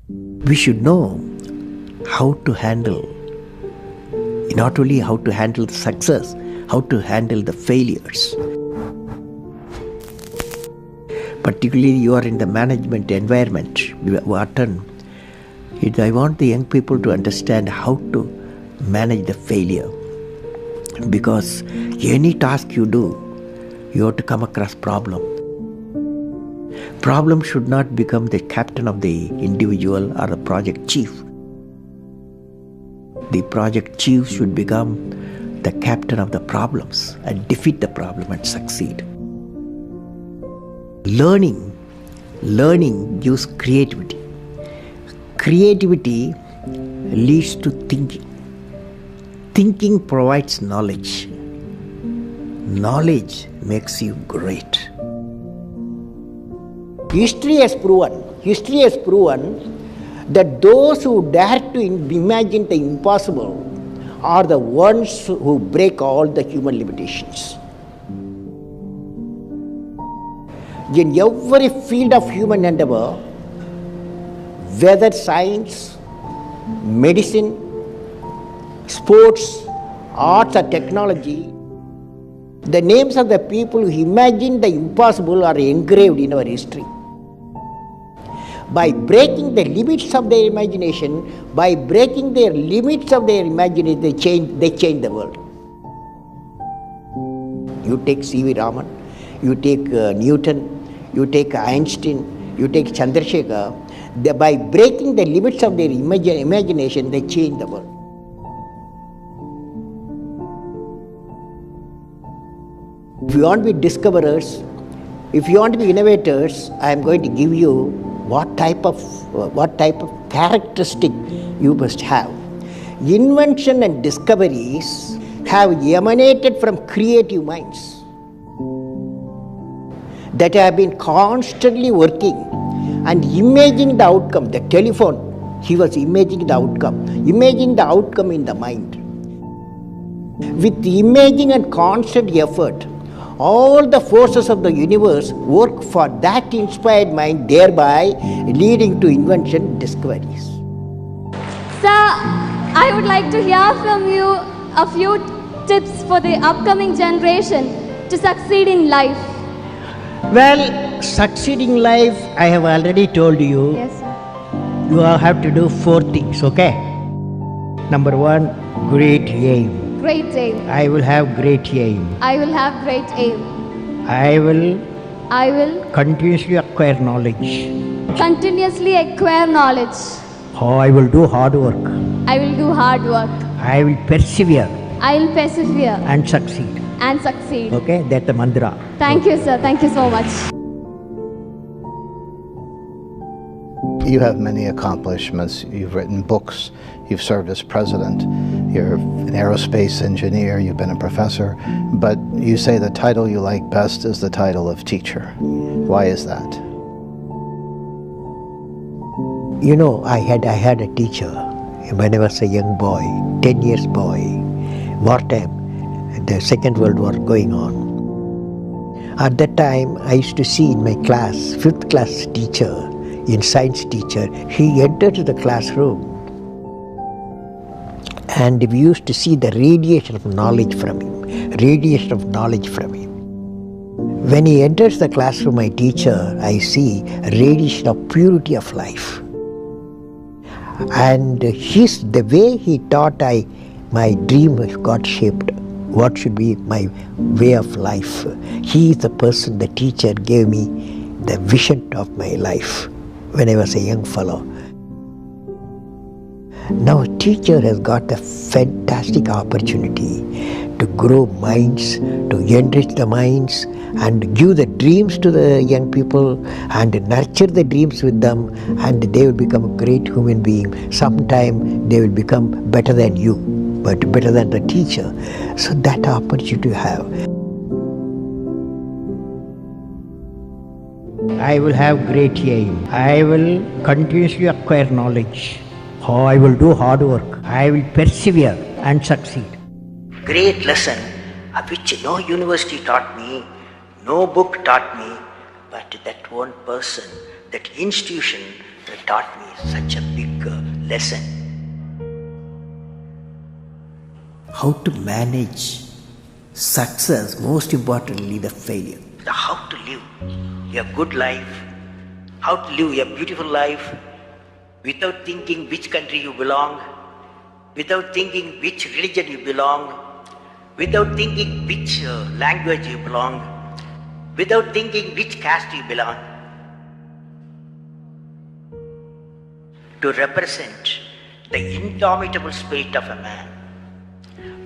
We should know how to handle, not only how to handle the success, how to handle the failures. Particularly you are in the management environment, I want the young people to understand how to manage the failure. Because any task you do, you have to come across problem. Problem should not become the captain of the individual or the project chief. The project chief should become the captain of the problems and defeat the problem and succeed. Learning gives creativity. Creativity leads to thinking. Thinking provides knowledge. Knowledge makes you great. History has proven that those who dare to imagine the impossible are the ones who break all the human limitations. In every field of human endeavor, whether science, medicine, sports, arts or technology, the names of the people who imagined the impossible are engraved in our history. By breaking the limits of their imagination, they change the world. You take C.V. Raman, you take Newton, you take Einstein, you take Chandrasekhar. By breaking the limits of their imagination, they change the world. If you want to be discoverers, if you want to be innovators, I am going to give you what type of characteristic you must have. Invention and discoveries have emanated from creative minds that have been constantly working and imagining the outcome. The telephone, he was imagining the outcome in the mind. With imaging and constant effort, all the forces of the universe work for that inspired mind, thereby leading to invention discoveries. Sir, I would like to hear from you a few tips for the upcoming generation to succeed in life. Well, succeeding life, I have already told you. Yes, sir. You have to do 4 things, okay? Number 1, great aim. Great aim. I will have great aim. I will have great aim. I will continuously acquire knowledge. Oh, I will do hard work. I will do hard work. I will persevere. And succeed. Okay, that's the mantra. Thank you, sir. Thank you so much. You have many accomplishments. You've written books. You've served as president. You're an aerospace engineer. You've been a professor. But you say the title you like best is the title of teacher. Why is that? You know, I had a teacher when I was a young boy, 10 years boy, wartime, the Second World War going on. At that time, I used to see in my class, 5th class teacher, in science teacher, he entered the classroom and we used to see the radiation of knowledge from him. When he enters the classroom, my teacher, I see a radiation of purity of life. And the way he taught, my dream got shaped. What should be my way of life? He is the person, the teacher gave me the vision of my life when I was a young fellow. Now a teacher has got a fantastic opportunity to grow minds, to enrich the minds and give the dreams to the young people and nurture the dreams with them, and they will become a great human being. Sometime they will become better than you, but better than the teacher. So that opportunity you have. I will have great aim. I will continuously acquire knowledge. I will do hard work. I will persevere and succeed. Great lesson which no university taught me, no book taught me, but that one person, that institution taught me such a big lesson. How to manage success, most importantly the failure. How to live a good life, how to live a beautiful life without thinking which country you belong, without thinking which religion you belong, without thinking which language you belong, without thinking which caste you belong. To represent the indomitable spirit of a man.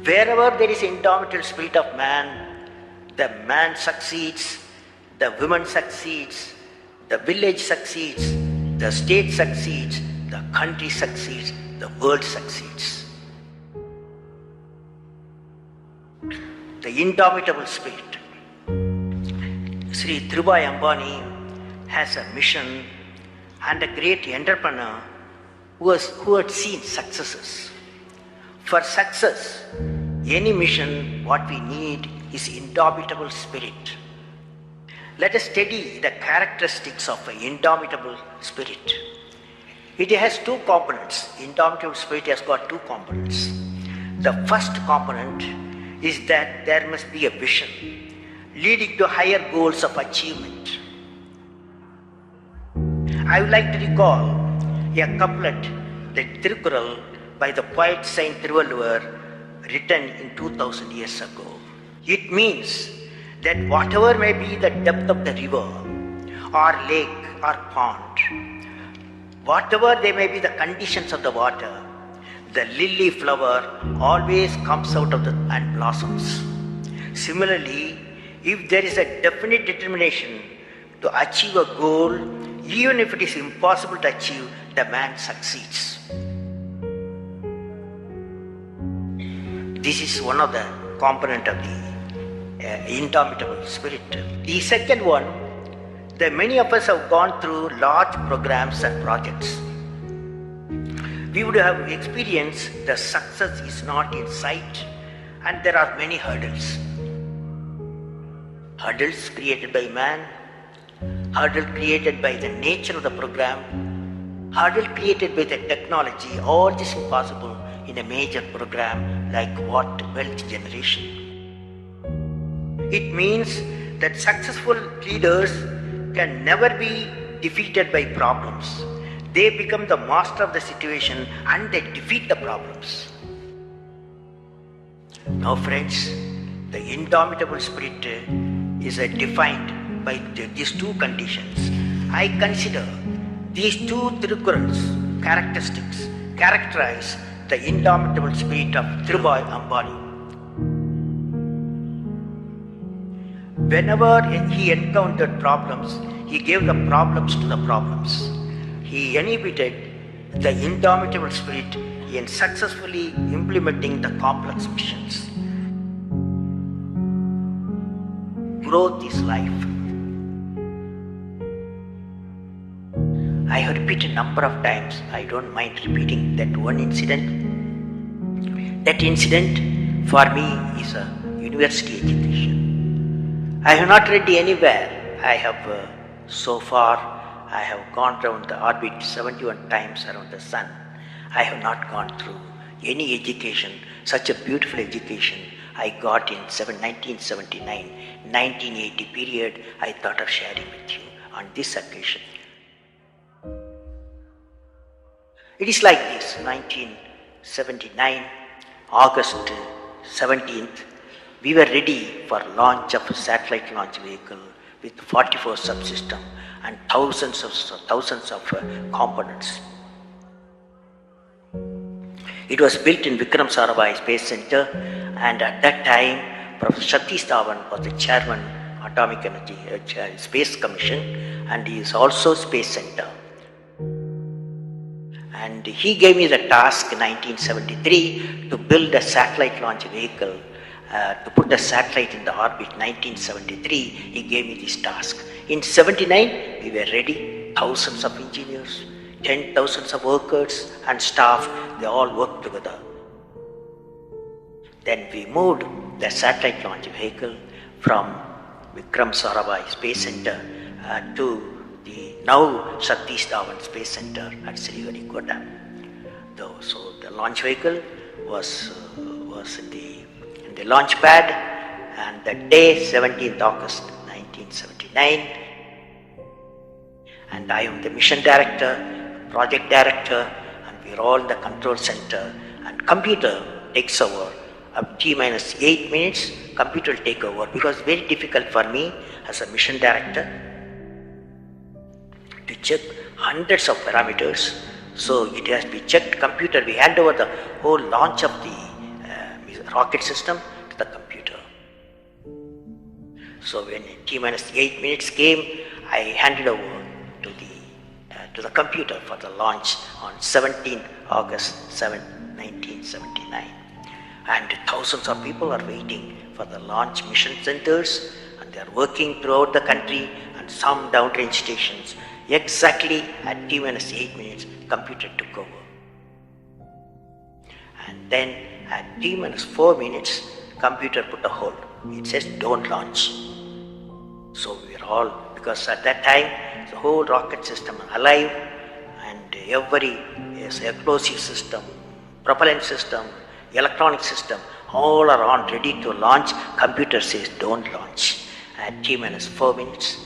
Wherever there is indomitable spirit of man, the man succeeds, the woman succeeds, the village succeeds, the state succeeds, the country succeeds, the world succeeds. The indomitable spirit. Sri Dhirubhai Ambani has a mission and a great entrepreneur who had seen successes. For success, any mission, what we need is indomitable spirit. Let us study the characteristics of an indomitable spirit. It has two components. Indomitable spirit has got two components. The first component is that there must be a vision leading to higher goals of achievement. I would like to recall a couplet, the Tirukkural, by the poet Saint Thiruvalluvar, written in 2000 years ago. It means that whatever may be the depth of the river or lake or pond, whatever they may be the conditions of the water, the lily flower always comes out of and blossoms. Similarly, if there is a definite determination to achieve a goal, even if it is impossible to achieve, the man succeeds. This is one of the component of the indomitable spirit. The second one, that many of us have gone through large programs and projects. We would have experienced the success is not in sight and there are many hurdles. Hurdles created by man, hurdle created by the nature of the program, hurdle created by the technology, all this is possible in a major program like what wealth generation. It means that successful leaders can never be defeated by problems. They become the master of the situation and they defeat the problems. Now friends, the indomitable spirit is defined by these two conditions. I consider these two Tirukkurals characteristics characterize the indomitable spirit of Dhirubhai Ambani. Whenever he encountered problems, he gave the problems to the problems. He inhibited the indomitable spirit in successfully implementing the complex missions. Growth is life. I have repeated a number of times, I don't mind repeating that one incident. That incident for me is a university education. I have not read anywhere. I have so far, I have gone round the orbit 71 times around the sun. I have not gone through any education, such a beautiful education I got in 1979, 1980 period. I thought of sharing with you on this occasion. It is like this, 1979, August 17th, we were ready for launch of a satellite launch vehicle with 44 subsystems and thousands of components. It was built in Vikram Sarabhai Space Center, and at that time, Professor Satish Dhawan was the chairman, Atomic Energy Space Commission, and he is also Space Center. And he gave me the task in 1973 to build a satellite launch vehicle, to put a satellite in the orbit. 1973, he gave me this task. In 79, we were ready, thousands of engineers, 10,000 of workers and staff, they all worked together. Then we moved the satellite launch vehicle from Vikram Sarabhai Space Center to the now Satish Dhawan Space Center at Sriharikota. So the launch vehicle was in the launch pad, and that day, 17th August 1979, and I am the mission director, project director, and we are all in the control center, and computer takes over. Up T-minus 8 minutes, computer will take over, because it's very difficult for me as a mission director to check hundreds of parameters. So it has to be checked. Computer, we hand over the whole launch of the rocket system to the computer. So when T-minus 8 minutes came, I handed over to the computer for the launch on 17th August 1979. And thousands of people are waiting for the launch mission centers, and they are working throughout the country and some downrange stations. Exactly at T-minus 8 minutes, computer took over. And then at T-minus 4 minutes, computer put a hold. It says don't launch. So we are all, because at that time, the whole rocket system alive, and every explosive system, propellant system, electronic system, all are on, ready to launch. Computer says don't launch. At T-minus 4 minutes,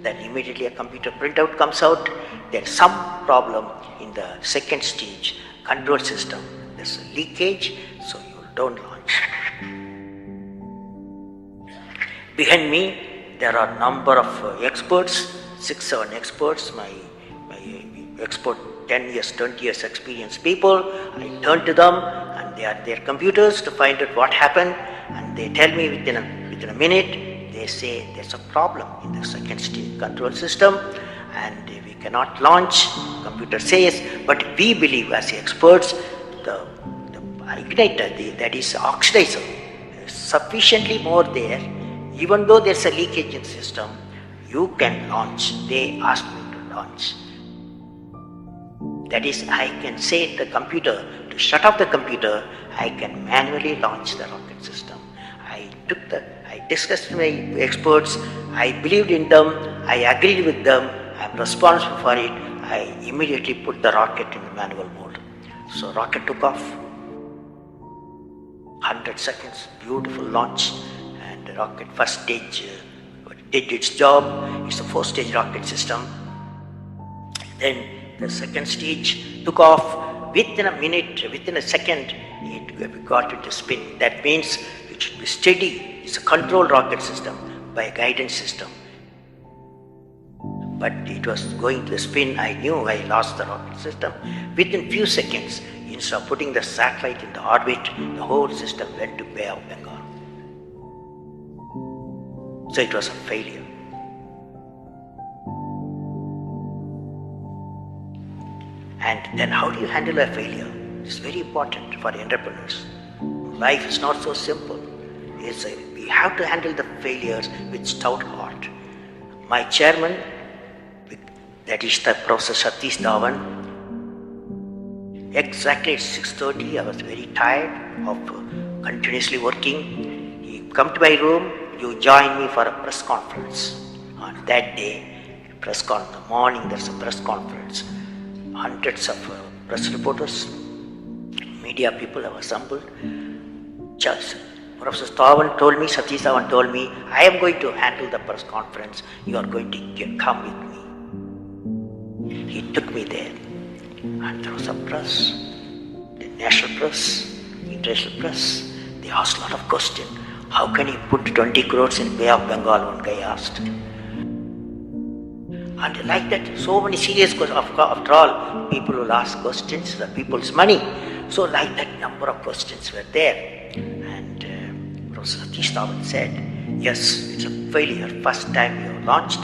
then immediately a computer printout comes out. There is some problem in the second stage control system. There's a leakage, so you don't launch. Behind me, there are a number of experts, 6-7 experts, my expert 10 years, 20 years experience people. I turn to them, and they are their computers to find out what happened, and they tell me within a minute. They say there's a problem in the second stage control system and we cannot launch. Computer says, but we believe as experts, the igniter, that is oxidizer, is sufficiently more there. Even though there's a leakage in the system, you can launch. They asked me to launch. That is, I can say to the computer to shut off the computer. I can manually launch the rocket system. I discussed with my experts, I believed in them, I agreed with them, I am responsible for it. I immediately put the rocket in the manual mode. So rocket took off, 100 seconds, beautiful launch, and the rocket first stage did its job. It's a 4-stage rocket system. Then the second stage took off. Within a minute, within a second, it got into spin. That means it should be steady. It's a controlled rocket system by a guidance system. But it was going to spin. I knew I lost the rocket system. Within few seconds, instead of putting the satellite in the orbit, the whole system went to Bay of Bengal. So it was a failure. And then how do you handle a failure? It's very important for entrepreneurs. Life is not so simple. We have to handle the failures with stout heart. My chairman, that is the Professor Satish Dhawan, exactly at 6:30, I was very tired of continuously working. He come to my room, you join me for a press conference. On that day, in the morning, there's a press conference. Hundreds of press reporters, media people have assembled. Professor Satish Dhawan told me, I am going to handle the press conference. You are going to come with me. He took me there. And there was a press, the national press, international press. They asked a lot of questions. How can you put 20 crores in Bay of Bengal? One guy asked. And like that, so many serious questions. After all, people will ask questions, the people's money. So like that, number of questions were there. And Professor Satish Dhawan said, yes, it's a failure. First time we have launched,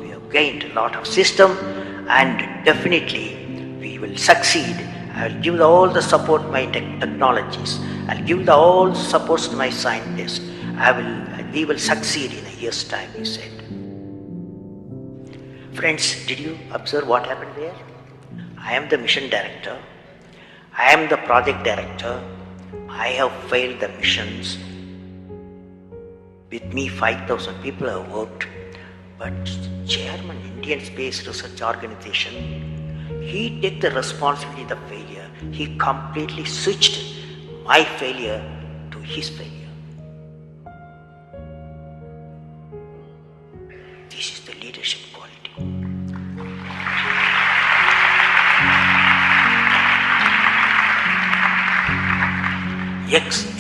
we have gained a lot of system, and definitely we will succeed. I will give all the support to my technologies. I will give all the supports to my scientists. We will succeed in a year's time, he said. Friends, did you observe what happened there? I am the mission director. I am the project director. I have failed the missions. With me, 5,000 people have worked. But chairman Indian Space Research Organization, he took the responsibility of the failure. He completely switched my failure to his failure. This is the leadership quality.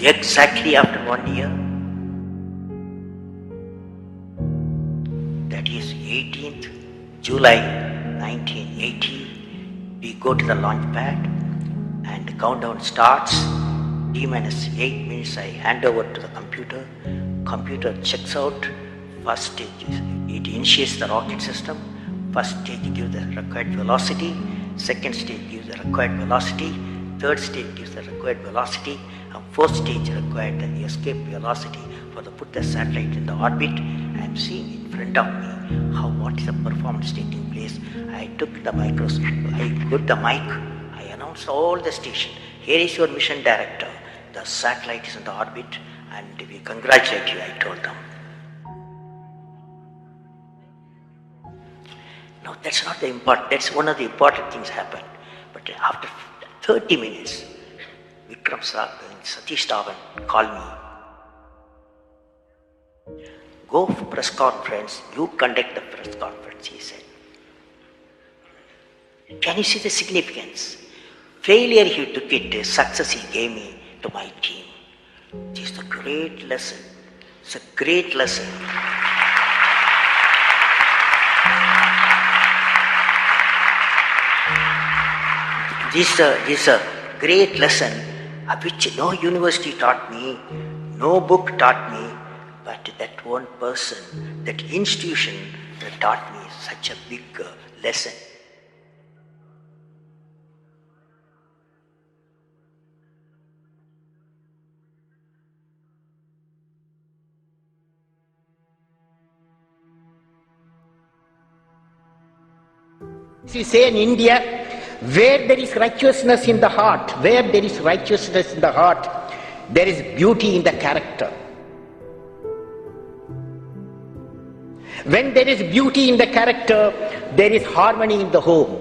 Exactly after 1 year, that is 18th July 1980, we go to the launch pad and the countdown starts. T-8 minutes I hand over to the computer. Computer checks out. First stage, it initiates the rocket system. First stage gives the required velocity. Second stage gives the required velocity. Third stage gives the required velocity. And fourth stage required the escape velocity for the put the satellite in the orbit. I am seeing in front of me what is the performance taking place. I took the microscope. I put the mic. I announced all the station. Here is your mission director. The satellite is in the orbit, and we congratulate you. I told them. No, that's not the important. That's one of the important things happened. But after 30 minutes, Vikram Satish Dhawan called me. Go for press conference. You conduct the press conference, he said. Can you see the significance? Failure he took it, success he gave me to my team. This is a great lesson. It's a great lesson. This is a great lesson which no university taught me, no book taught me, but that one person, that institution that taught me such a big lesson. You say in India, where there is righteousness in the heart, where there is righteousness in the heart, there is beauty in the character. When there is beauty in the character, there is harmony in the home.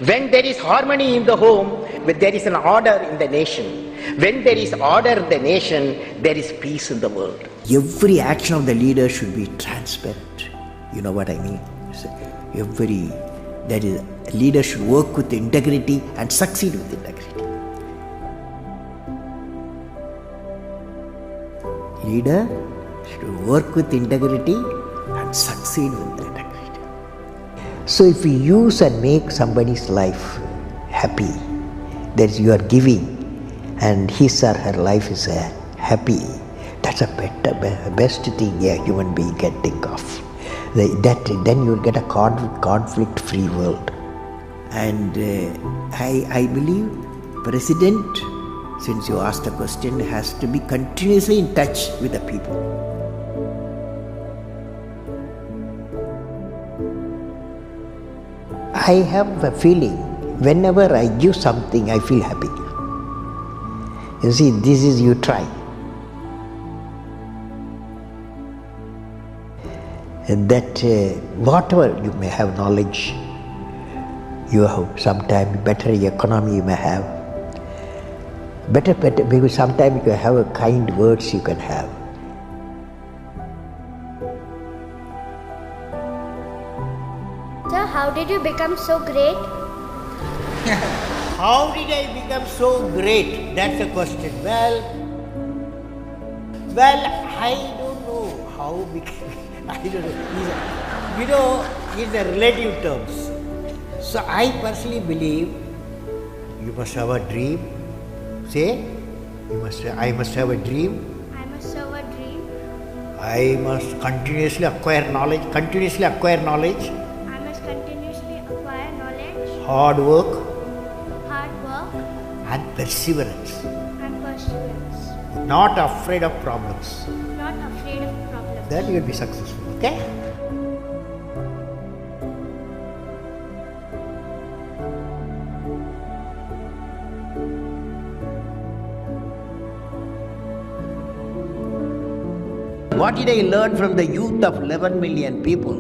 When there is harmony in the home, there is an order in the nation. When there is order in the nation, there is peace in the world. Every action of the leader should be transparent. You know what I mean? That is, a leader should work with integrity and succeed with integrity. Leader should work with integrity and succeed with integrity. So if you use and make somebody's life happy, that is, you are giving and his or her life is happy, that's a best thing a human being can think of. Then you will get a conflict-free world. And I believe President, since you asked the question, has to be continuously in touch with the people. I have a feeling, whenever I give something, I feel happy. You see, this is you try. And that whatever you may have knowledge, you have sometimes better economy you may have, better because sometimes you can have a kind words you can have. Sir, how did you become so great? How did I become so great? That's the question. Well, I don't know how became. I don't know. It's a relative terms. So I personally believe you must have a dream. Say, I must have a dream. I must have a dream. I must continuously acquire knowledge. I must continuously acquire knowledge. Hard work. And perseverance. perseverance. Not afraid of problems. Not afraid of problems. Then you will be successful. Okay? what did I learn from the youth of 11 million people?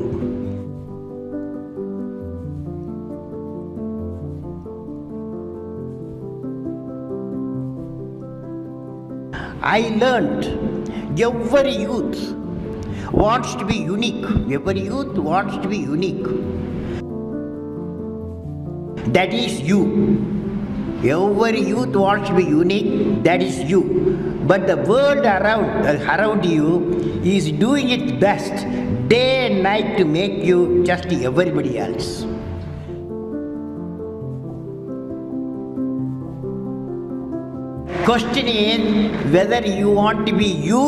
I learned every youth wants to be unique. Every youth wants to be unique. That is you. Every youth wants to be unique. That is you. But the world around you is doing its best day and night to make you just everybody else. Question is whether you want to be you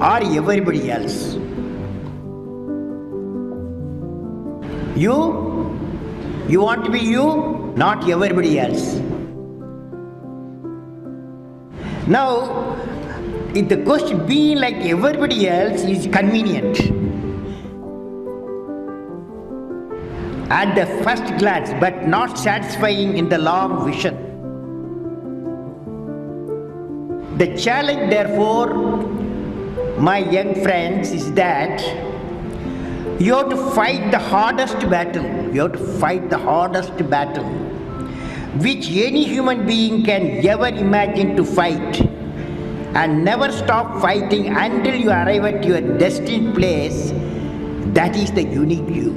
or everybody else. You want to be you, not everybody else. Now, if the question being like everybody else is convenient at the first glance, but not satisfying in the long vision. The challenge, therefore, my young friends, is that you have to fight the hardest battle. You have to fight the hardest battle which any human being can ever imagine to fight, and never stop fighting until you arrive at your destined place. That is the unique you.